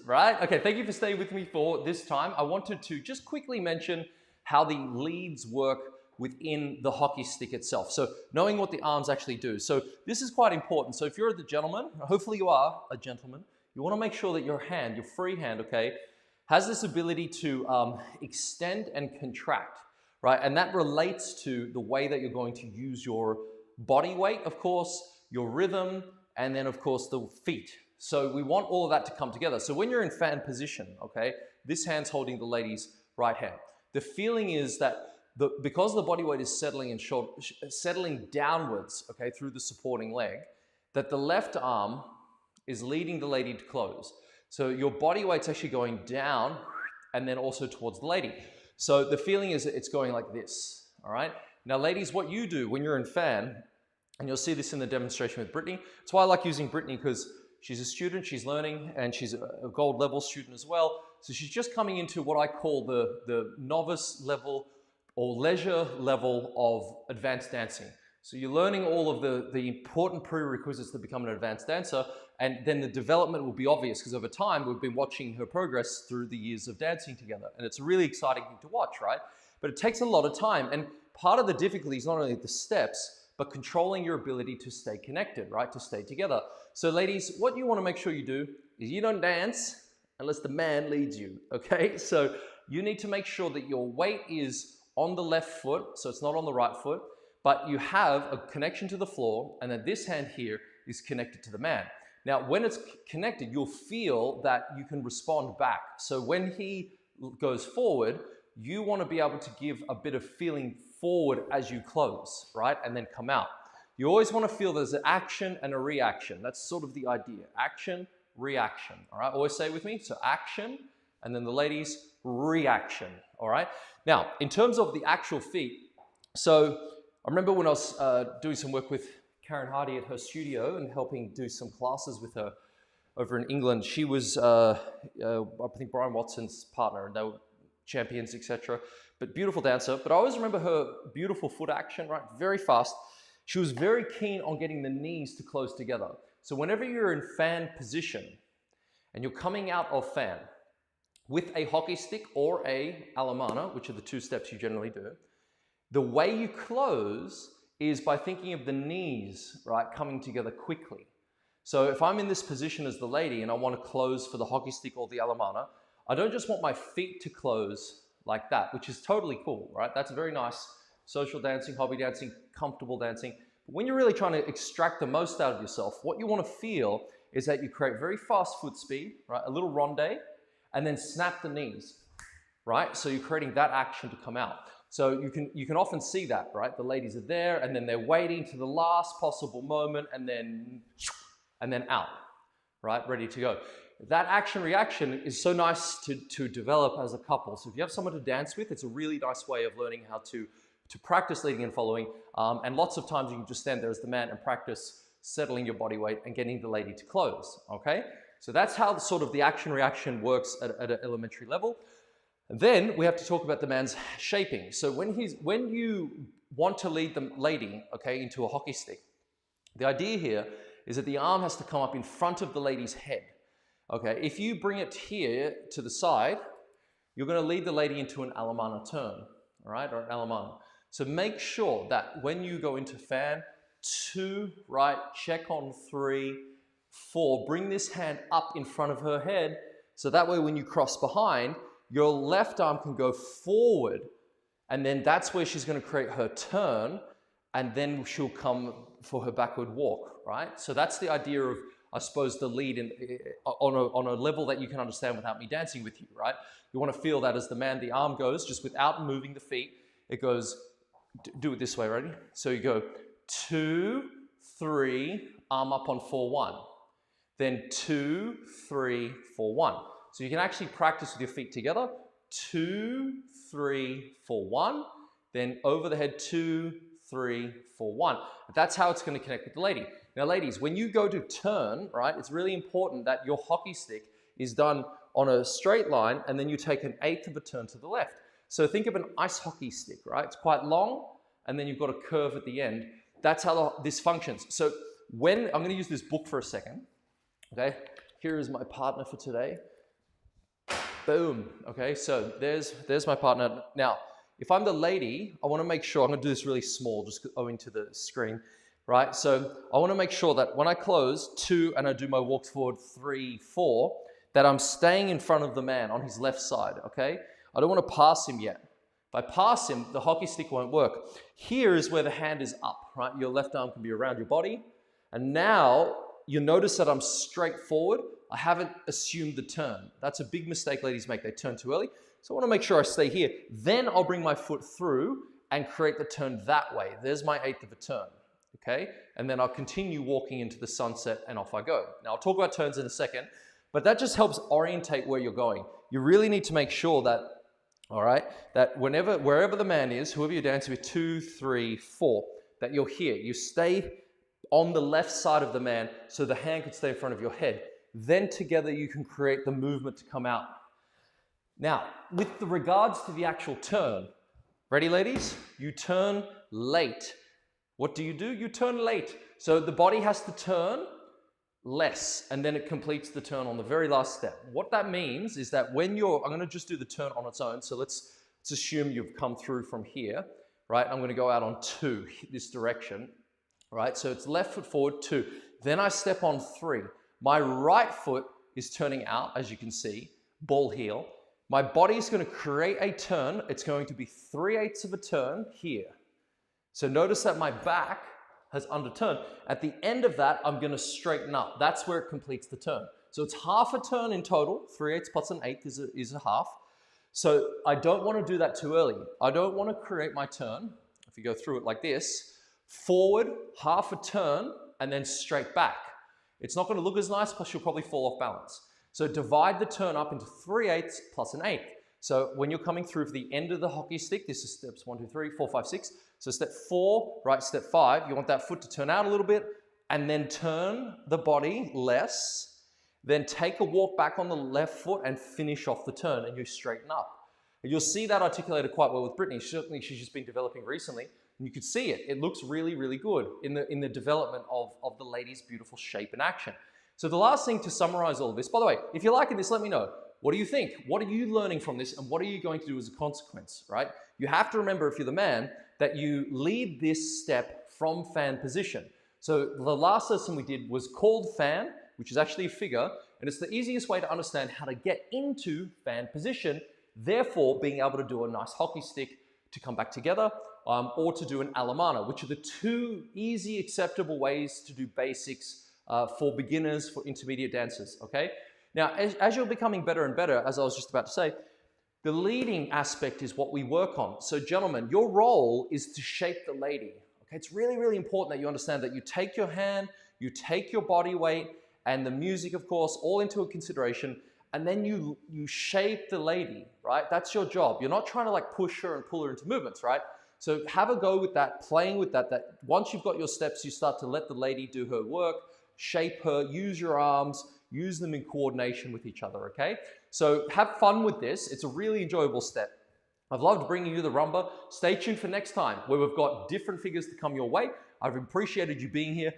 right? Okay, thank you for staying with me for this time. I wanted to just quickly mention how the leads work within the hockey stick itself. So knowing what the arms actually do. So this is quite important. So if you're the gentleman, hopefully you are a gentleman, you want to make sure that your hand, your free hand, okay, has this ability to extend and contract, right? And that relates to the way that you're going to use your body weight, of course, your rhythm, and then of course the feet. So we want all of that to come together. So when you're in fan position, okay, this hand's holding the lady's right hand. The feeling is that because the body weight is settling downwards, okay, through the supporting leg, that the left arm is leading the lady to close. So your body weight's actually going down and then also towards the lady. So the feeling is that it's going like this, all right? Now, ladies, what you do when you're in fan, and you'll see this in the demonstration with Brittany. It's why I like using Brittany, because she's a student, she's learning, and she's a gold level student as well. So she's just coming into what I call the novice level or leisure level of advanced dancing. So you're learning all of the important prerequisites to become an advanced dancer, and then the development will be obvious because over time we've been watching her progress through the years of dancing together. And it's a really exciting thing to watch, right? But it takes a lot of time. And part of the difficulty is not only the steps, but controlling your ability to stay connected, right? To stay together. So ladies, what you want to make sure you do is you don't dance unless the man leads you, okay? So you need to make sure that your weight is on the left foot, so it's not on the right foot, but you have a connection to the floor, and that this hand here is connected to the man. Now, when it's connected, you'll feel that you can respond back. So when he goes forward, you want to be able to give a bit of feeling forward as you close, right? And then come out. You always want to feel there's an action and a reaction. That's sort of the idea. Action, reaction, all right? Always say it with me. So action, and then the ladies, reaction, all right? Now, in terms of the actual feet, so I remember when I was doing some work with Karen Hardy at her studio and helping do some classes with her over in England. She was, I think, Brian Watson's partner, and they were champions, etc. But beautiful dancer. But I always remember her beautiful foot action, right? Very fast. She was very keen on getting the knees to close together. So whenever you're in fan position and you're coming out of fan with a hockey stick or a alemana, which are the two steps you generally do, the way you close is by thinking of the knees, right, coming together quickly. So if I'm in this position as the lady and I want to close for the hockey stick or the alemana, I don't just want my feet to close like that, which is totally cool, right? That's very nice social dancing, hobby dancing, comfortable dancing. But when you're really trying to extract the most out of yourself, what you want to feel is that you create very fast foot speed, right? A little ronde, and then snap the knees, right? So you're creating that action to come out. So you can often see that, right? The ladies are there and then they're waiting to the last possible moment and then out, right? Ready to go. That action reaction is so nice to develop as a couple. So if you have someone to dance with, it's a really nice way of learning how to practice leading and following. And lots of times you can just stand there as the man and practice settling your body weight and getting the lady to close, okay? So that's how sort of the action reaction works at an elementary level. And then we have to talk about the man's shaping. So when you want to lead the lady, okay, into a hockey stick, the idea here is that the arm has to come up in front of the lady's head. Okay, if you bring it here to the side, you're going to lead the lady into an alemana turn, all right, or an alemana. So make sure that when you go into fan, 2, right, check on 3, 4, bring this hand up in front of her head, so that way when you cross behind, your left arm can go forward, and then that's where she's going to create her turn, and then she'll come for her backward walk, right? So that's the idea of, I suppose, the lead on a level that you can understand without me dancing with you, right? You want to feel that as the man, the arm goes, just without moving the feet, it goes, do it this way, ready? So you go 2, 3, arm up on 4, 1. Then 2, 3, 4, 1. So you can actually practice with your feet together. 2, 3, 4, 1. Then over the head, 2, 3, 4, 1. That's how it's going to connect with the lady. Now, ladies, when you go to turn, right, it's really important that your hockey stick is done on a straight line, and then you take an 1/8 of a turn to the left. So think of an ice hockey stick, right? It's quite long, and then you've got a curve at the end. That's how this functions. So when, I'm going to use this book for a second, okay? Here is my partner for today. Boom. Okay, so there's my partner. Now, if I'm the lady, I want to make sure, I'm going to do this really small, just owing to the screen, right? So I want to make sure that when I close 2 and I do my walks forward 3, 4, that I'm staying in front of the man on his left side, okay? I don't want to pass him yet. If I pass him, the hockey stick won't work. Here is where the hand is up, right? Your left arm can be around your body. And now you notice that I'm straight forward. I haven't assumed the turn. That's a big mistake ladies make. They turn too early. So I want to make sure I stay here. Then I'll bring my foot through and create the turn that way. There's my 1/8 of a turn, okay? And then I'll continue walking into the sunset and off I go. Now I'll talk about turns in a second, but that just helps orientate where you're going. You really need to make sure that, all right, that wherever the man is, whoever you're dancing with, 2, 3, 4, that you're here. You stay on the left side of the man so the hand can stay in front of your head. Then together you can create the movement to come out. Now, with regards to the actual turn, ready ladies? You turn late. What do? You turn late. So the body has to turn less, and then it completes the turn on the very last step. What that means is that when I'm going to just do the turn on its own. So let's assume you've come through from here, right? I'm going to go out on 2, this direction, right? So it's left foot forward, 2. Then I step on 3. My right foot is turning out, as you can see, ball heel. My body is going to create a turn. It's going to be 3/8 of a turn here. So notice that my back has underturned. At the end of that, I'm going to straighten up. That's where it completes the turn. So it's half a turn in total. 3/8 plus an 1/8 is a half. So I don't want to do that too early. I don't want to create my turn, if you go through it like this, forward, half a turn, and then straight back. It's not going to look as nice, plus you'll probably fall off balance. So divide the turn up into 3/8 plus an 1/8. So when you're coming through for the end of the hockey stick, this is steps 1, 2, 3, 4, 5, 6. So step 4, right, step 5, you want that foot to turn out a little bit and then turn the body less. Then take a walk back on the left foot and finish off the turn and you straighten up. And you'll see that articulated quite well with Brittany. Certainly she's just been developing recently. And you could see it. It looks really, really good in the development of the lady's beautiful shape and action. So the last thing to summarize all of this, by the way, if you're liking this, let me know. What do you think? What are you learning from this and what are you going to do as a consequence, right? You have to remember, if you're the man, that you lead this step from fan position. So the last lesson we did was called fan, which is actually a figure, and it's the easiest way to understand how to get into fan position, therefore being able to do a nice hockey stick to come back together, or to do an alemana, which are the 2 easy, acceptable ways to do basics for beginners, for intermediate dancers, okay? Now, as you're becoming better and better, as I was just about to say, the leading aspect is what we work on. So gentlemen, your role is to shape the lady, okay? It's really, really important that you understand that you take your hand, you take your body weight, and the music, of course, all into a consideration, and then you shape the lady, right? That's your job. You're not trying to like push her and pull her into movements, right? So have a go with that, playing with that once you've got your steps, you start to let the lady do her work, shape her, use your arms, use them in coordination with each other, okay? So have fun with this. It's a really enjoyable step. I've loved bringing you the rumba. Stay tuned for next time where we've got different figures to come your way. I've appreciated you being here.